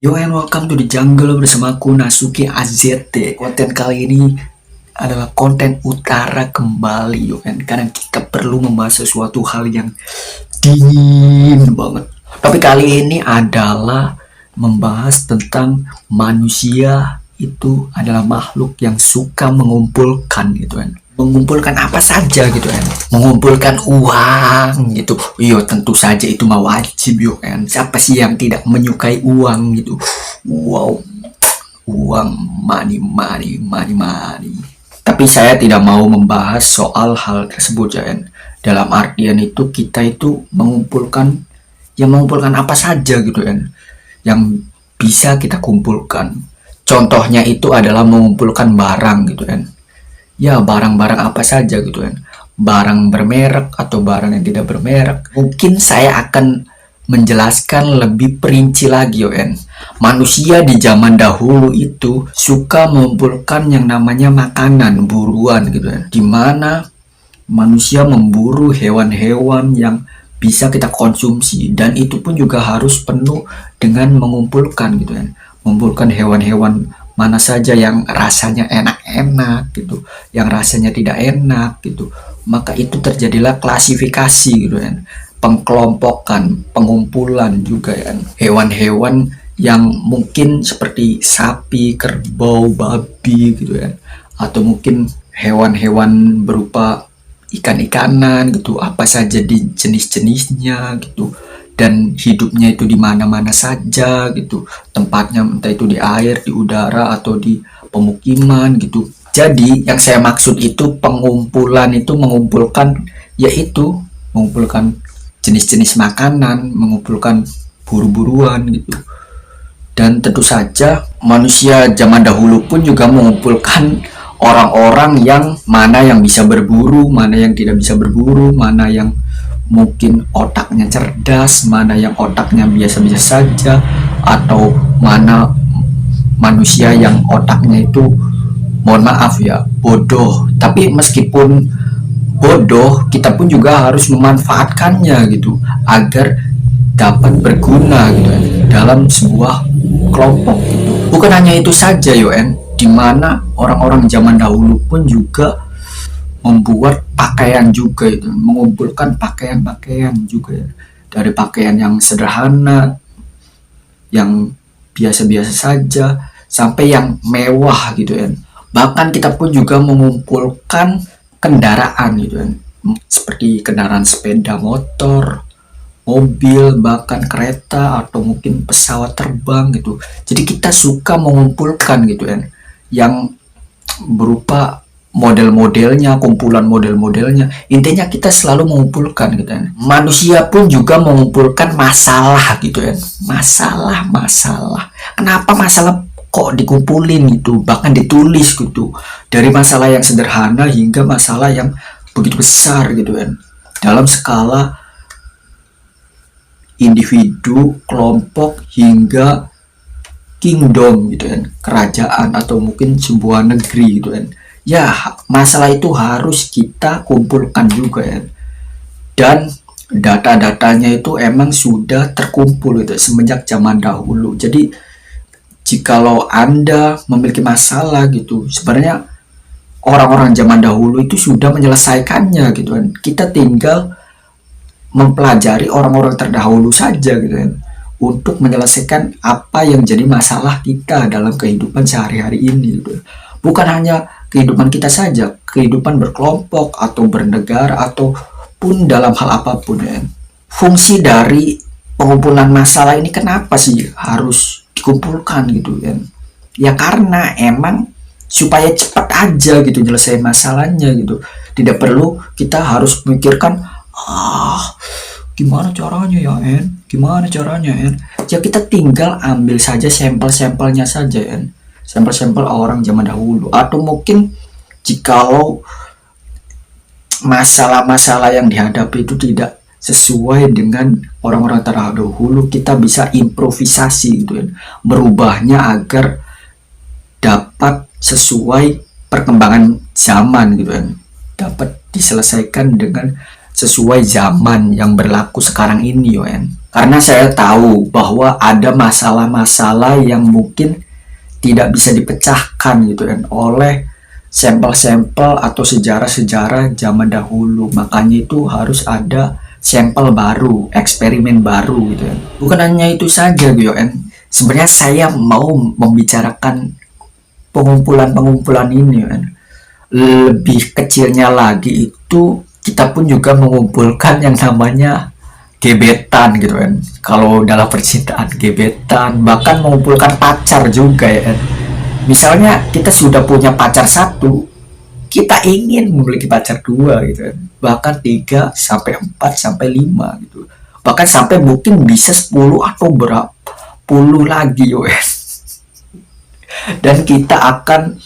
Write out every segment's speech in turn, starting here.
Yo and welcome to the jungle bersama aku Nasuki AZT. Konten kali ini adalah konten utara kembali yo kan, karena kita perlu membahas sesuatu hal yang dingin banget. Tapi kali ini adalah membahas tentang manusia itu adalah makhluk yang suka mengumpulkan gitu kan. Mengumpulkan apa saja gitu kan, mengumpulkan uang gitu. Yo tentu saja itu mah wajib yo kan, siapa sih yang tidak menyukai uang gitu. Wow, uang, money money money money. Tapi saya tidak mau membahas soal hal tersebut ya kan. Dalam artian itu kita itu mengumpulkan, ya mengumpulkan apa saja gitu kan, yang bisa kita kumpulkan. Contohnya itu adalah mengumpulkan barang gitu kan. Ya barang-barang apa saja gitu kan, barang bermerek atau barang yang tidak bermerek. Mungkin saya akan menjelaskan lebih perinci lagi kan. Manusia di zaman dahulu itu suka mengumpulkan yang namanya makanan buruan gitu kan, dimana manusia memburu hewan-hewan yang bisa kita konsumsi, dan itu pun juga harus penuh dengan mengumpulkan gitu kan, mengumpulkan hewan-hewan mana saja yang rasanya enak-enak gitu, yang rasanya tidak enak gitu. Maka itu terjadilah klasifikasi gitu kan, pengkelompokan, pengumpulan juga kan, hewan-hewan yang mungkin seperti sapi, kerbau, babi gitu kan, atau mungkin hewan-hewan berupa ikan-ikanan gitu, apa saja di jenis-jenisnya gitu, dan hidupnya itu di mana-mana saja gitu, tempatnya entah itu di air, di udara, atau di pemukiman gitu. Jadi yang saya maksud itu pengumpulan itu mengumpulkan, yaitu mengumpulkan jenis-jenis makanan, mengumpulkan buru-buruan gitu. Dan tentu saja manusia zaman dahulu pun juga mengumpulkan orang-orang yang mana yang bisa berburu, mana yang tidak bisa berburu, mana yang mungkin otaknya cerdas, mana yang otaknya biasa-biasa saja, atau mana manusia yang otaknya itu, mohon maaf ya, bodoh. Tapi meskipun bodoh, kita pun juga harus memanfaatkannya gitu agar dapat berguna gitu kan, dalam sebuah kelompok gitu. Bukan hanya itu saja Yoen, di mana orang-orang zaman dahulu pun juga membuat pakaian juga itu, mengumpulkan pakaian-pakaian juga ya. Dari pakaian yang sederhana, yang biasa-biasa saja, sampai yang mewah gitu kan. Bahkan kita pun juga mengumpulkan kendaraan gitu kan, seperti kendaraan sepeda motor, mobil, bahkan kereta, atau mungkin pesawat terbang gitu. Jadi kita suka mengumpulkan gitu kan, yang berupa model-modelnya, kumpulan model-modelnya. Intinya kita selalu mengumpulkan gitu kan. Manusia pun juga mengumpulkan masalah gitu kan. Masalah-masalah. Kenapa masalah kok dikumpulin gitu, bahkan ditulis gitu. Dari masalah yang sederhana hingga masalah yang begitu besar gitu kan. Dalam skala individu, kelompok, hingga kingdom gitu kan, kerajaan atau mungkin sebuah negeri gitu kan. Ya masalah itu harus kita kumpulkan juga ya, dan data-datanya itu emang sudah terkumpul gitu semenjak zaman dahulu. Jadi jikalau Anda memiliki masalah gitu, sebenarnya orang-orang zaman dahulu itu sudah menyelesaikannya gitu kan. Kita tinggal mempelajari orang-orang terdahulu saja gitu kan, untuk menyelesaikan apa yang jadi masalah kita dalam kehidupan sehari-hari ini gitu. Bukan hanya kehidupan kita saja, kehidupan berkelompok atau bernegara ataupun dalam hal apapun ya. Fungsi dari pengumpulan masalah ini kenapa sih harus dikumpulkan gitu kan? Ya karena emang supaya cepat aja gitu nyelesain masalahnya gitu. Tidak perlu kita harus memikirkan gimana caranya ya gimana caranya ya kita tinggal ambil saja sampel-sampelnya saja sampel-sampel orang zaman dahulu. Atau mungkin jikalau masalah-masalah yang dihadapi itu tidak sesuai dengan orang-orang terdahulu, kita bisa improvisasi gitu merubahnya agar dapat sesuai perkembangan zaman gitu dapat diselesaikan dengan sesuai zaman yang berlaku sekarang ini Karena saya tahu bahwa ada masalah-masalah yang mungkin tidak bisa dipecahkan gitu kan oleh sampel-sampel atau sejarah-sejarah zaman dahulu. Makanya itu harus ada sampel baru, eksperimen baru gitu kan. Bukan hanya itu saja gitu kan. Sebenarnya saya mau membicarakan pengumpulan-pengumpulan ini kan. Lebih kecilnya lagi itu kita pun juga mengumpulkan yang namanya gebetan gitu kan. Kalau dalam percintaan gebetan, bahkan mengumpulkan pacar juga ya kan. Misalnya kita sudah punya pacar satu, kita ingin memiliki pacar dua gitu kan. Bahkan 3 sampai 4 sampai 5 gitu. Bahkan sampai mungkin bisa 10 atau berapa puluh lagi yo. Dan kita akan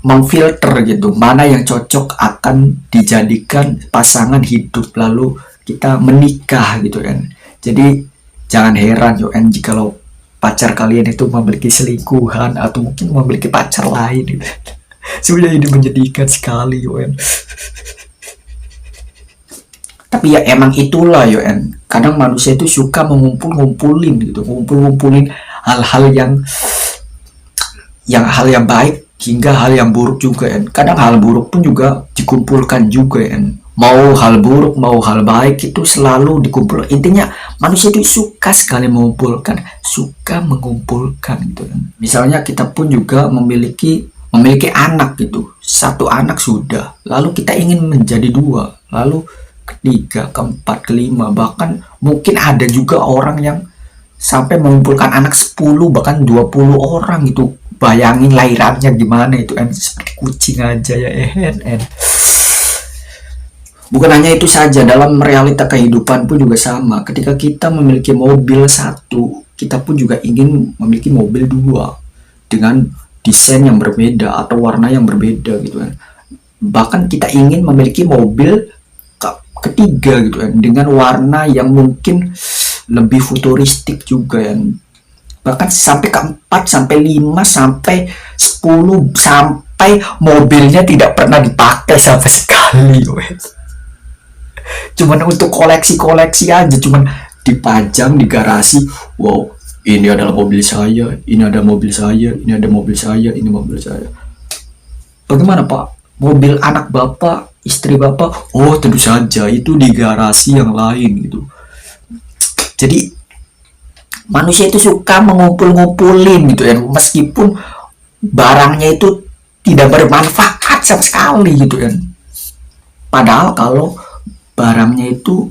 memfilter gitu mana yang cocok akan dijadikan pasangan hidup, lalu kita menikah gitu kan. Jadi jangan heran yo jikalau pacar kalian itu memiliki selingkuhan atau mungkin memiliki pacar lain gitu. Sebenarnya ini menyedihkan sekali yo. Tapi ya emang itulah yo. Kadang manusia itu suka mengumpul-ngumpulin gitu, ngumpul-ngumpulin hal-hal yang hal yang baik hingga hal yang buruk juga kan. Kadang hal buruk pun juga dikumpulkan juga kan. Mau hal buruk mau hal baik itu selalu dikumpul. Intinya manusia itu suka sekali mengumpulkan, suka mengumpulkan gitu kan. Misalnya kita pun juga memiliki anak gitu. Satu anak sudah, lalu kita ingin menjadi dua, lalu ketiga, keempat, kelima, bahkan mungkin ada juga orang yang sampai mengumpulkan anak 10 bahkan 20 orang gitu. Bayangin lahirannya gimana itu kan, seperti kucing aja ya. Bukan hanya itu saja, dalam realita kehidupan pun juga sama. Ketika kita memiliki mobil satu, kita pun juga ingin memiliki mobil dua dengan desain yang berbeda atau warna yang berbeda gitu kan. Bahkan kita ingin memiliki mobil ketiga gitu kan dengan warna yang mungkin lebih futuristik juga ya. Bahkan sampai ke 4 sampai 5 sampai 10 sampai mobilnya tidak pernah dipakai sama sekali wes. Cuman untuk koleksi-koleksi aja, cuman dipajang di garasi. Wow, ini adalah mobil saya, ini ada mobil saya, ini ada mobil saya, ini mobil saya. Bagaimana Pak? Mobil anak Bapak, istri Bapak? Oh, tentu saja itu di garasi yang lain gitu. Jadi manusia itu suka mengumpul-ngumpulin gitu ya, meskipun barangnya itu tidak bermanfaat sama sekali gitu kan. Padahal kalau barangnya itu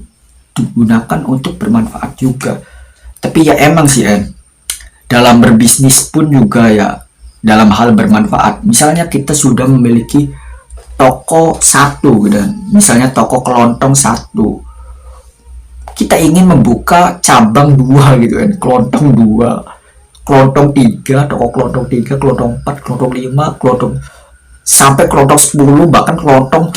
digunakan untuk bermanfaat juga. Tapi ya emang sih dalam berbisnis pun juga ya dalam hal bermanfaat. Misalnya kita sudah memiliki toko satu gitu, misalnya toko kelontong satu, kita ingin membuka cabang 2 gitu kan, kelontong 2, kelontong 3, toko kelontong 3, kelontong 4, kelontong 5, kelontong sampai kelontong 10, bahkan kelontong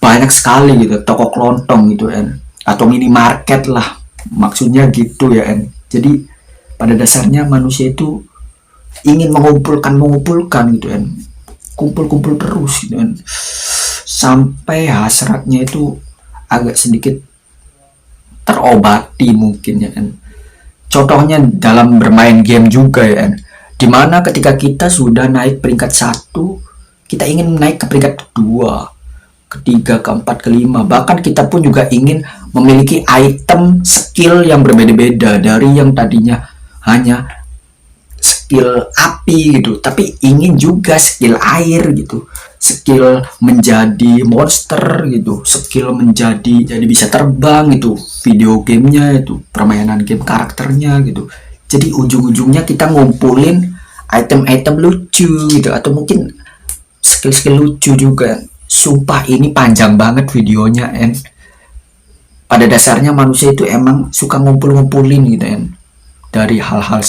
banyak sekali gitu, toko kelontong gitu kan, atau minimarket lah maksudnya gitu ya kan. Jadi pada dasarnya manusia itu ingin mengumpulkan gitu kan, kumpul terus gitu kan, sampai hasratnya itu agak sedikit terobati mungkin ya kan. Contohnya dalam bermain game juga ya kan, dimana ketika kita sudah naik peringkat 1, kita ingin naik ke peringkat 2, ketiga, keempat, kelima. Bahkan kita pun juga ingin memiliki item skill yang berbeda-beda dari yang tadinya hanya skill api gitu, tapi ingin juga skill air gitu, skill menjadi monster gitu, skill menjadi bisa terbang gitu, video gamenya itu, permainan game karakternya gitu. Jadi ujung-ujungnya kita ngumpulin item-item lucu gitu, atau mungkin skill-skill lucu juga. Sumpah ini panjang banget videonya pada dasarnya manusia itu emang suka ngumpul-ngumpulin gitu dari hal-hal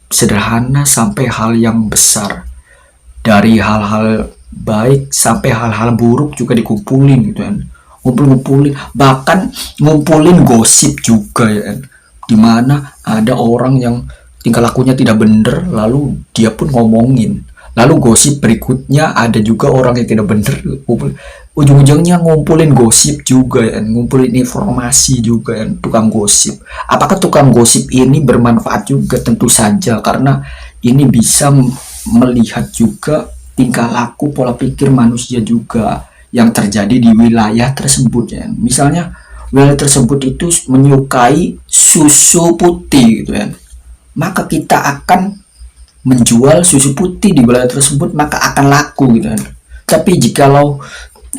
sederhana sampai hal yang besar, dari hal-hal baik sampai hal-hal buruk juga dikumpulin gitu kan, ngumpulin, bahkan ngumpulin gosip juga ya kan, dimana ada orang yang tingkah lakunya tidak bener lalu dia pun ngomongin, lalu gosip berikutnya ada juga orang yang tidak bener ujung-ujungnya ngumpulin gosip juga ya, ngumpulin informasi juga ya, tukang gosip. Apakah tukang gosip ini bermanfaat juga? Tentu saja, karena ini bisa melihat juga tingkah laku, pola pikir manusia juga yang terjadi di wilayah tersebut ya. Misalnya wilayah tersebut itu menyukai susu putih gitu ya, maka kita akan menjual susu putih di wilayah tersebut, maka akan laku gitu kan. Tapi jikalau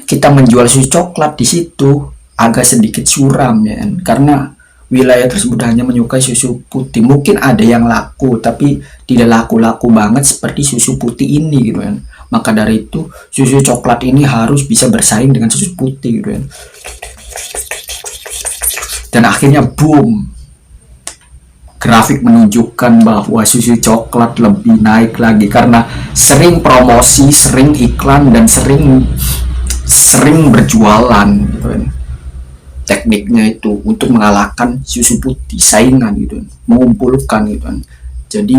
kita menjual susu coklat di situ, agak sedikit suram ya kan? Karena wilayah tersebut hanya menyukai susu putih. Mungkin ada yang laku, tapi tidak laku-laku banget seperti susu putih ini gitu kan. Maka dari itu susu coklat ini harus bisa bersaing dengan susu putih gitu kan. Dan akhirnya boom, grafik menunjukkan bahwa susu coklat lebih naik lagi karena sering promosi, sering iklan, dan sering berjualan gitu kan. Tekniknya itu untuk mengalahkan susu putih, saingan gitu kan, mengumpulkan gitu kan. Jadi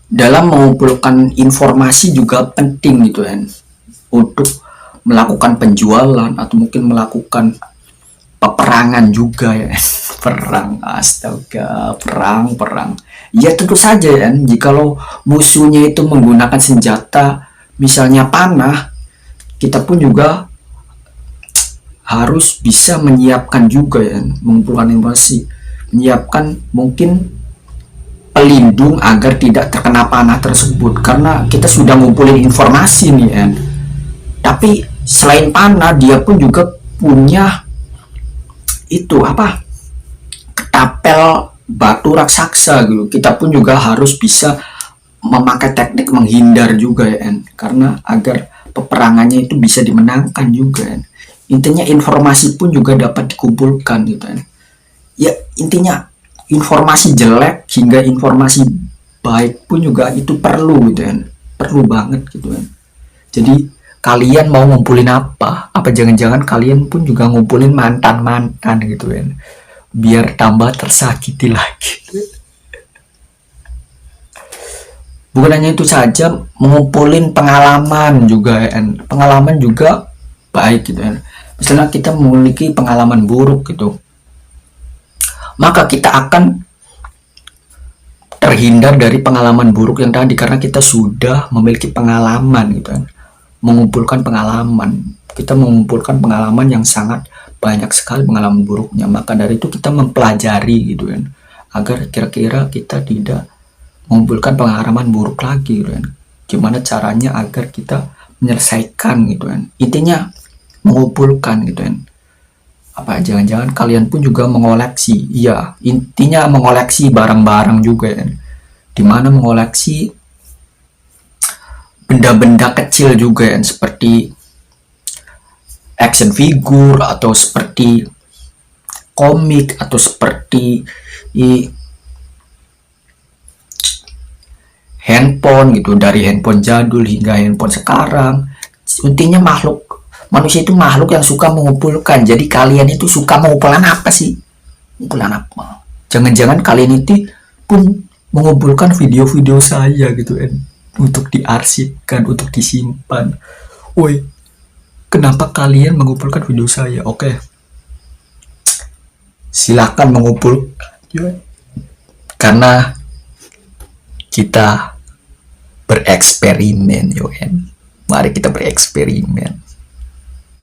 dalam mengumpulkan informasi juga penting gitu kan, untuk melakukan penjualan atau mungkin melakukan peperangan juga ya. Perang, astaga, perang. Ya tentu saja ya, jikalau musuhnya itu menggunakan senjata misalnya panah, kita pun juga harus bisa menyiapkan juga ya, mengumpulkan informasi, menyiapkan mungkin pelindung agar tidak terkena panah tersebut, karena kita sudah ngumpulin informasi nih ya. Tapi selain panah, dia pun juga punya itu apa, ketapel batu raksasa gitu. Kita pun juga harus bisa memakai teknik menghindar juga ya kan, karena agar peperangannya itu bisa dimenangkan juga kan. Intinya informasi pun juga dapat dikumpulkan gitu kan. Ya intinya informasi jelek hingga informasi baik pun juga itu perlu gitu kan, perlu banget gitu kan. Jadi kalian mau ngumpulin apa? Apa jangan-jangan kalian pun juga ngumpulin mantan-mantan gitu kan, biar tambah tersakiti lagi. Bukan hanya itu saja, mengumpulin pengalaman juga kan. Pengalaman juga baik gitu kan. Misalnya kita memiliki pengalaman buruk gitu, maka kita akan terhindar dari pengalaman buruk yang tadi karena kita sudah memiliki pengalaman gitu kan. Mengumpulkan pengalaman, kita mengumpulkan pengalaman yang sangat banyak sekali pengalaman buruknya, maka dari itu kita mempelajari gitu kan, agar kira-kira kita tidak mengumpulkan pengalaman buruk lagi gitu kan. Gimana caranya agar kita menyelesaikan gitu kan, intinya mengumpulkan gitu kan. Apa jangan-jangan kalian pun juga mengoleksi? Iya, intinya mengoleksi barang-barang juga kan, dimana mengoleksi benda-benda kecil juga ya, seperti action figure atau seperti komik atau seperti handphone gitu, dari handphone jadul hingga handphone sekarang. Intinya manusia itu makhluk yang suka mengumpulkan. Jadi kalian itu suka mengumpulkan apa sih? Mengumpulkan apa? Jangan-jangan kalian itu pun mengumpulkan video-video saya gitu kan, untuk diarsipkan, untuk disimpan. Woi, kenapa kalian mengumpulkan video saya? Oke, silakan mengumpul, karena kita bereksperimen, yo kan. Mari kita bereksperimen.